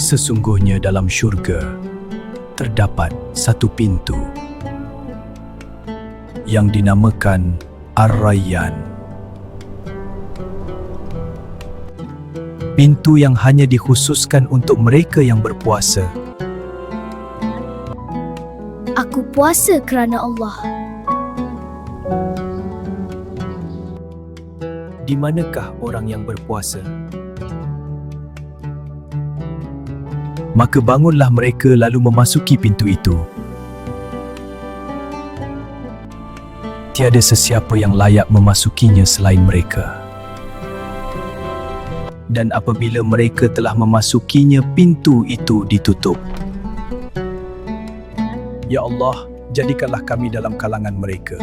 Sesungguhnya dalam syurga terdapat satu pintu yang dinamakan Ar-Rayyan. Pintu yang hanya dikhususkan untuk mereka yang berpuasa. Aku puasa kerana Allah. Di manakah orang yang berpuasa? Maka bangunlah mereka lalu memasuki pintu itu. Tiada sesiapa yang layak memasukinya selain mereka. Dan apabila mereka telah memasukinya, pintu itu ditutup. Ya Allah, jadikanlah kami dalam kalangan mereka.